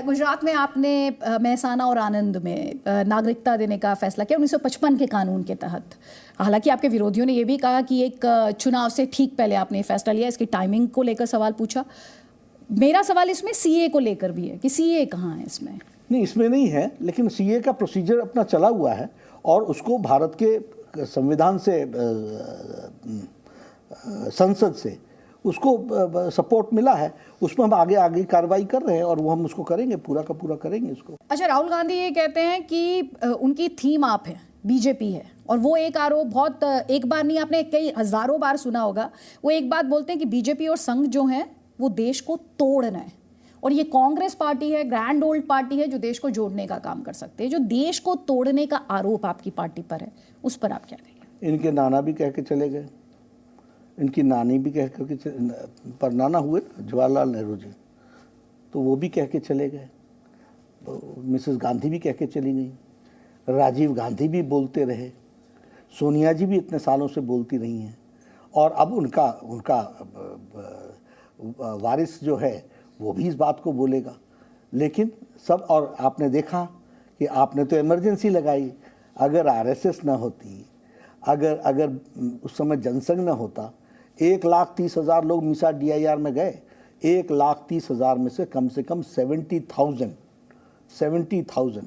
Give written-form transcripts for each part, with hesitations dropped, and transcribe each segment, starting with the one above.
गुजरात में आपने मेहसाना और आनंद में नागरिकता देने का फैसला किया 1955 के कानून के तहत। हालांकि आपके विरोधियों ने यह भी कहा कि एक चुनाव से ठीक पहले आपने फैसला लिया, इसकी टाइमिंग को लेकर सवाल पूछा। मेरा सवाल इसमें सीए को लेकर भी है कि सीए कहाँ है इसमें? नहीं, इसमें नहीं है, लेकिन सीए का प्रोसीजर अपना चला हुआ है और उसको भारत के संविधान से, संसद से उसको सपोर्ट मिला है। उसमें हम आगे कार्रवाई कर रहे हैं और वो हम उसको करेंगे, पूरा का पूरा करेंगे उसको। अच्छा, राहुल गांधी ये कहते हैं कि उनकी थीम आप है, बीजेपी है, और वो एक आरोप बहुत, एक बार नहीं आपने कई हजारों बार सुना होगा, वो एक बात बोलते हैं कि बीजेपी और संघ जो है वो देश को तोड़ना है, और ये कांग्रेस पार्टी है, ग्रैंड ओल्ड पार्टी है जो देश को जोड़ने का काम कर सकते हैं। जो देश को तोड़ने का आरोप आपकी पार्टी पर है, उस पर आप क्या कहेंगे? इनके नाना भी कह के चले गए, इनकी नानी भी कह के पर नाना हुए जवाहरलाल नेहरू जी, तो वो भी कह के चले गए, मिसेस गांधी भी कह के चली गई, राजीव गांधी भी बोलते रहे, सोनिया जी भी इतने सालों से बोलती रही हैं, और अब उनका वारिस जो है वो भी इस बात को बोलेगा। लेकिन सब, और आपने देखा कि आपने तो इमरजेंसी लगाई, अगर आरएसएस ना होती, अगर उस समय जनसंघ ना होता, 1,30,000 लोग मीसा DIR में गए, 1,30,000 में से कम 70,000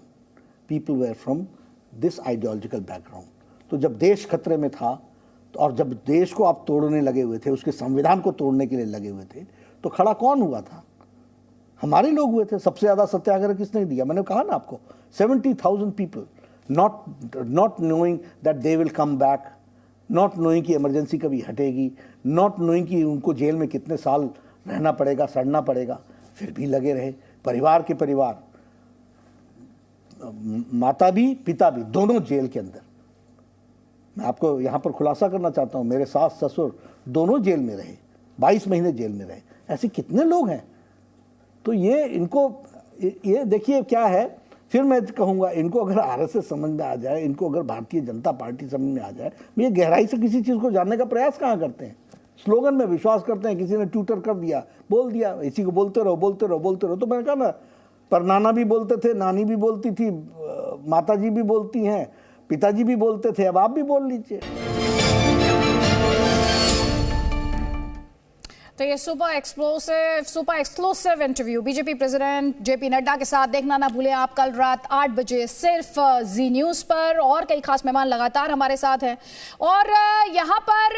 people were from this ideological background. तो जब देश खतरे में था, तो और जब देश को आप तोड़ने लगे हुए थे, उसके संविधान को तोड़ने के लिए लगे हुए थे, तो खड़ा कौन हुआ था? हमारे लोग हुए थे। सबसे ज़्यादा सत्याग्रह किसने दिया? मैंने कहा ना आपको, 70,000 people, not knowing that they will come back, not knowing कि इमरजेंसी कभी हटेगी, नॉट नोइंग कि उनको जेल में कितने साल रहना पड़ेगा, सड़ना पड़ेगा, फिर भी लगे रहे। परिवार के परिवार, माता भी पिता भी, दोनों जेल के अंदर। मैं आपको यहाँ पर खुलासा करना चाहता हूँ, मेरे सास ससुर दोनों जेल में रहे, 22 महीने जेल में रहे। ऐसे कितने लोग हैं? तो ये इनको, ये देखिए क्या है। फिर मैं कहूँगा, इनको अगर आरएसएस समझ में आ जाए, इनको अगर भारतीय जनता पार्टी समझ में आ जाए, ये गहराई से किसी चीज़ को जानने का प्रयास कहाँ करते हैं? स्लोगन में विश्वास करते हैं। किसी ने ट्विटर कर दिया, बोल दिया, इसी को बोलते रहो बोलते रहो बोलते रहो। तो मैंने कहा ना, पर नाना भी बोलते थे, नानी भी बोलती थी, माता जी भी बोलती हैं, पिताजी भी बोलते थे, अब आप भी बोल लीजिए। तो ये super exclusive interview BJP president JP Nadda के साथ देखना ना भूलें आप कल रात 8 बजे सिर्फ जी न्यूज़ पर। और कई खास मेहमान लगातार हमारे साथ हैं। और यहाँ पर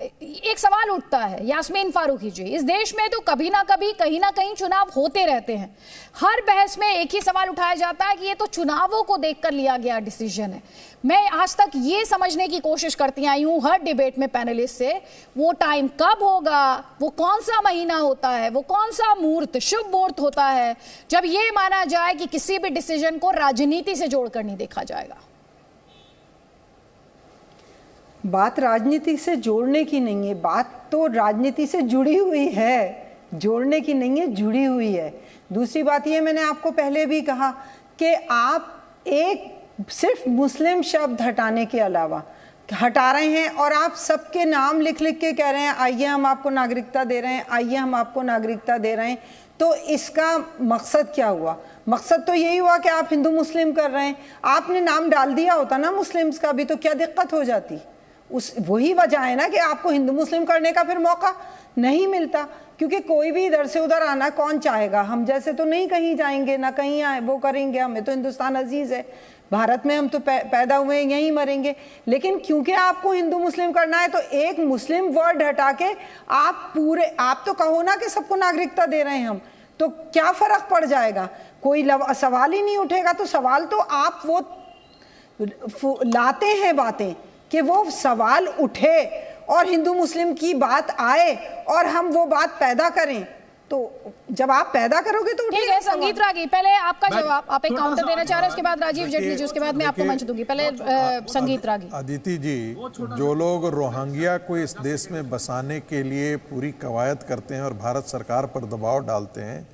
एक सवाल उठता है, यास्मीन फारूकी जी, इस देश में तो कभी ना कभी कहीं ना कहीं चुनाव होते रहते हैं। हर बहस में एक ही सवाल उठाया जाता है कि ये तो चुनावों को देखकर लिया गया डिसीजन है। मैं आज तक ये समझने की कोशिश करती आई हूं हर डिबेट में पैनलिस्ट से, वो टाइम कब होगा, वो कौन सा महीना होता है, वो कौन सा मुहूर्त, शुभ मुहूर्त होता है जब ये माना जाए कि किसी भी डिसीजन को राजनीति से जोड़कर नहीं देखा जाएगा। बात राजनीति से जोड़ने की नहीं है, बात तो राजनीति से जुड़ी हुई है, जोड़ने की नहीं है, जुड़ी हुई है। दूसरी बात ये, मैंने आपको पहले भी कहा कि आप एक सिर्फ मुस्लिम शब्द हटाने के अलावा हटा रहे हैं और आप सबके नाम लिख लिख के कह रहे हैं आइए हम आपको नागरिकता दे रहे हैं, आइए हम आपको नागरिकता दे रहे हैं। तो इसका मकसद क्या हुआ? मकसद तो यही हुआ कि आप हिंदू मुस्लिम कर रहे हैं। आपने नाम डाल दिया होता ना मुस्लिम्स का भी, तो क्या दिक्कत हो जाती? वही वजह है ना कि आपको हिंदू मुस्लिम करने का फिर मौका नहीं मिलता, क्योंकि कोई भी इधर से उधर आना कौन चाहेगा? हम जैसे तो नहीं कहीं जाएंगे ना कहीं वो करेंगे, हमें तो हिंदुस्तान अजीज है, भारत में हम तो पैदा हुए हैं, यहीं मरेंगे। लेकिन क्योंकि आपको हिंदू मुस्लिम करना है तो एक मुस्लिम वर्ड हटा के आप तो कहो ना कि सबको नागरिकता दे रहे हैं हम, तो क्या फर्क पड़ जाएगा? कोई सवाल ही नहीं उठेगा। तो सवाल तो आप वो लाते हैं बातें कि वो सवाल उठे और हिंदू मुस्लिम की बात आए और हम वो बात पैदा करें। तो जब आप पैदा करोगे तो ठीक है। संगीत रागी, पहले आपका जवाब, आप एक काउंटर देना चाह रहे हैं, उसके बाद राजीव जेटली जी, उसके बाद मैं आपको मंच दूंगी। पहले संगीत रागी। अदिति जी, जो लोग रोहिंग्या को इस देश में बसाने के लिए पूरी कवायद करते हैं और भारत सरकार पर दबाव डालते हैं,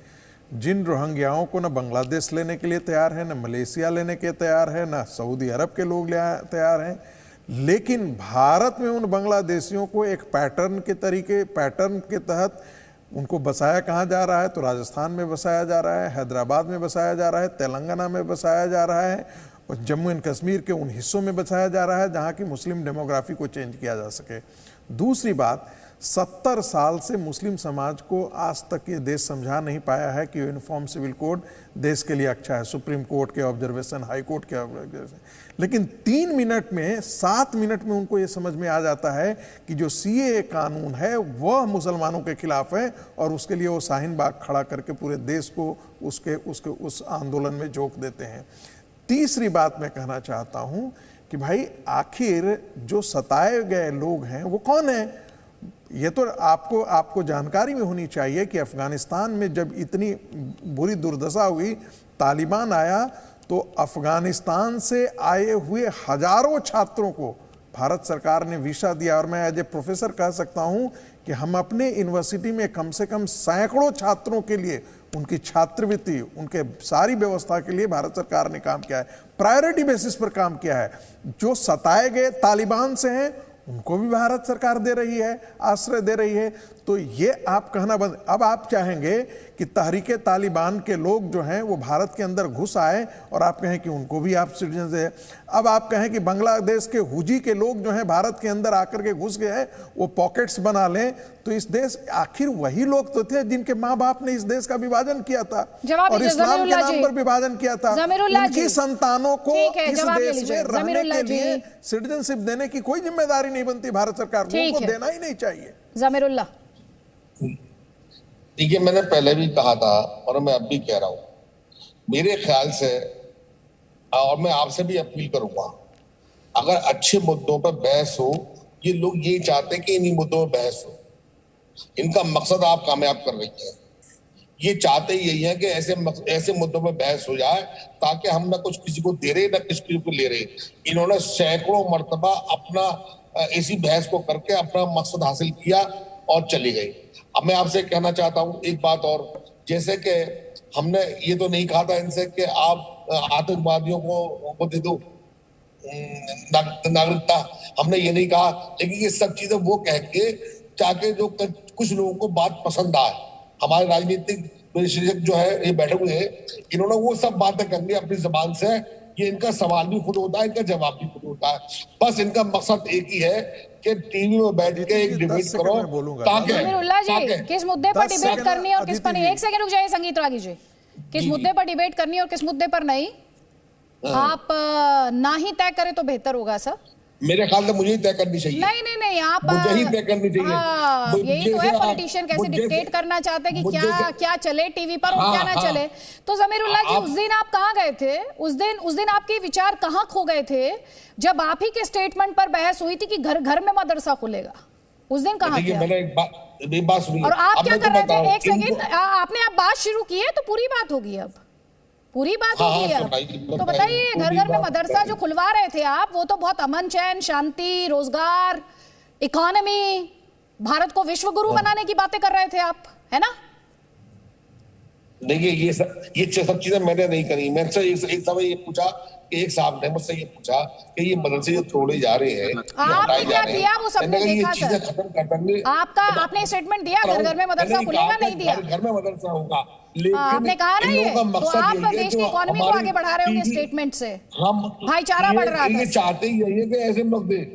जिन रोहिंग्याओं को न बांग्लादेश लेने के लिए तैयार है, न मलेशिया लेने के तैयार है, न सऊदी अरब के लोग तैयार हैं, लेकिन भारत में उन बांग्लादेशियों को एक पैटर्न के तहत उनको बसाया कहाँ जा रहा है? तो राजस्थान में बसाया जा रहा है, हैदराबाद में बसाया जा रहा है, तेलंगाना में बसाया जा रहा है और जम्मू एंड कश्मीर के उन हिस्सों में बसाया जा रहा है जहाँ की मुस्लिम डेमोग्राफी को चेंज किया जा सके। दूसरी बात, 70 साल से मुस्लिम समाज को आज तक ये देश समझा नहीं पाया है कि यूनिफॉर्म सिविल कोड देश के लिए अच्छा है। सुप्रीम कोर्ट के ऑब्जर्वेशन, हाई कोर्ट के ऑब्जर्वेशन, लेकिन 3 मिनट में, 7 मिनट में उनको ये समझ में आ जाता है कि जो सीएए कानून है वह मुसलमानों के खिलाफ है और उसके लिए वो शाहीन बाग खड़ा करके पूरे देश को उस आंदोलन में झोंक देते हैं। तीसरी बात मैं कहना चाहता हूं कि भाई आखिर जो सताए गए लोग हैं वो कौन है? ये तो आपको जानकारी में होनी चाहिए कि अफगानिस्तान में जब इतनी बुरी दुर्दशा हुई, तालिबान आया, तो अफगानिस्तान से आए हुए हजारों छात्रों को भारत सरकार ने वीजा दिया। और मैं एज ए प्रोफेसर कह सकता हूं कि हम अपने यूनिवर्सिटी में कम से कम सैकड़ों छात्रों के लिए उनकी छात्रवृत्ति, उनके सारी व्यवस्था के लिए भारत सरकार ने काम किया है, प्रायोरिटी बेसिस पर काम किया है। जो सताए गए तालिबान से हैं उनको भी भारत सरकार दे रही है, आश्रय दे रही है। तो ये आप कहना बंद। अब आप चाहेंगे कि तहरीके तालिबान के लोग जो हैं वो भारत के अंदर घुस आए और आप कहें कि उनको भी आप सिटीजन से। अब आप कहें कि बांग्लादेश के हुजी के लोग जो हैं भारत के अंदर आकर के घुस गए हैं, वो पॉकेट्स बना लें। तो इस देश, आखिर वही लोग तो थे जिनके माँ बाप ने इस देश का विभाजन किया था और इस्लाम के नाम पर विभाजन किया था। उनकी संतानों को इस देश में रहने के लिए सिटीजनशिप देने की कोई जिम्मेदारी नहीं बनती भारत सरकार को, उनको देना ही नहीं चाहिए। ज़मीरुल्लाह, देखिए, मैंने पहले भी कहा था और मैं अब भी कह रहा हूं, मेरे ख्याल से, और मैं आपसे भी अपील करूंगा, अगर अच्छे मुद्दों पर बहस हो, ये लोग यही चाहते हैं कि इन्हीं मुद्दों पर बहस हो। इनका मकसद आप कामयाब कर रही हैं। ये चाहते यही है कि ऐसे मुद्दों पर बहस हो जाए ताकि हम ना कुछ किसी को दे रहे ना किसी को ले रहे। इन्होंने सैकड़ों मर्तबा अपना इसी बहस को करके अपना मकसद हासिल किया और चली गई। अब मैं आपसे कहना चाहता हूं एक बात और, जैसे कि हमने ये तो नहीं कहा था इनसे कि आप आतंकवादियों को दे दो नागरिकता, हमने ये नहीं कहा। लेकिन ये सब चीजें वो कह के ताकि जो कुछ लोगों को बात पसंद आए। हमारे राजनीतिक विशेषज्ञ जो है ये बैठे हुए हैं, इन्होंने वो सब बातें करनी अपनी जबान से। ये इनका सवाल भी खुद होता है, इनका जवाब भी खुद होता है। बस इनका मकसद एक ही है कि टीवी में बैठ के एक डिबेट करो ताकि किस मुद्दे पर डिबेट करनी है और किस पर नहीं। एक सेकंड रुक जाइए संगीत रागी जी, किस मुद्दे पर डिबेट करनी है और किस मुद्दे पर नहीं, आप ना ही तय करें तो बेहतर होगा सर। मेरे ख्याल से मुझे ही तय करनी चाहिए। नहीं, आप मुझे ही तय करनी चाहिए। यही तो है, पॉलिटिशियन कैसे डिक्टेट करना चाहते हैं कि क्या चले टीवी पर और क्या ना चले। तो ज़मीरुल्लाह जी, उस दिन आप कहाँ गए थे? उस दिन आपके विचार कहाँ खो गए थे जब आप ही के स्टेटमेंट पर बहस हुई थी कि घर घर में मदरसा खुलेगा? उस दिन कहाँ थे? मैंने एक बात सुनी और आप क्या कर रहे थे? एक सेकंड, आपने अब बात शुरू की है तो पूरी बात होगी, अब पूरी बात होगी अब। तो बताइए, घर घर में मदरसा जो खुलवा रहे थे आप, वो तो बहुत अमन, चैन, शांति, रोजगार, इकोनॉमी, भारत को विश्व गुरु बनाने की बातें कर रहे थे आप, है ना? देखिए, ये सब चीजें मैंने नहीं करी। मैंने एक समय ये पूछा कि एक साहब ने मुझसे ये पूछा कि ये मदरसे जो तोड़े जा रहे हैं, आपने क्या किया? वो सबने देखा सर। आपने स्टेटमेंट दिया घर घर में मदरसा खुलेगा, नहीं दिया? घर में मदरसा होगा, आपने कहा ना ये, तो आप देश की इकोनॉमी को आगे बढ़ा रहे होंगे स्टेटमेंट से, हम भाईचारा बढ़ रहा था। ये चाहते ही यही है कि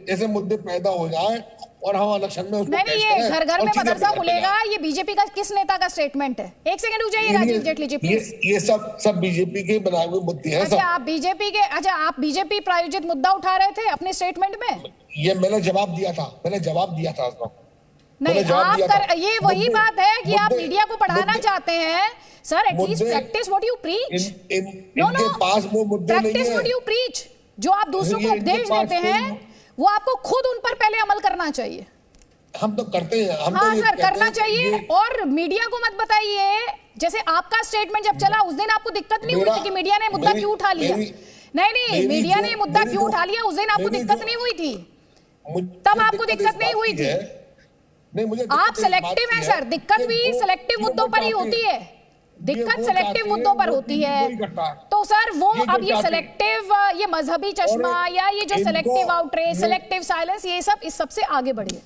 ऐसे मुद्दे पैदा हो जाए और हम इलेक्शन में नहीं, ये घर घर में मदरसा खुलेगा, ये बीजेपी का किस नेता का स्टेटमेंट है? एक सेकंड रुक जाइए राजीव जेटली जी प्लीज। ये सब बीजेपी के बनाए हुए मुद्दे हैं। अच्छा, आप बीजेपी प्रायोजित मुद्दा उठा रहे थे अपने स्टेटमेंट में? ये मैंने जवाब दिया था नहीं, आप ये वही बात है कि आप मीडिया को पढ़ाना चाहते हैं sir. At least practice what you preach. No, practice what you preach. जो आप दूसरों को उपदेश देते हैं वो आपको खुद उन पर पहले अमल करना चाहिए। हम तो करते हैं। हाँ सर, करना चाहिए। और मीडिया को मत बताइए, जैसे आपका स्टेटमेंट जब चला उस दिन आपको दिक्कत नहीं हुई थी कि मीडिया ने मुद्दा क्यों उठा लिया? नहीं, मीडिया ने मुद्दा क्यों उठा लिया उस दिन आपको दिक्कत नहीं हुई थी? तब आपको दिक्कत नहीं हुई थी? आप सेलेक्टिव हैं सर, दिक्कत भी सेलेक्टिव मुद्दों पर ही होती है। दिक्कत सेलेक्टिव मुद्दों पर होती है। तो सर वो अब ये सेलेक्टिव, ये मजहबी चश्मा या ये जो सेलेक्टिव आउटरीच, सेलेक्टिव साइलेंस, ये सब इस सबसे आगे बढ़िए।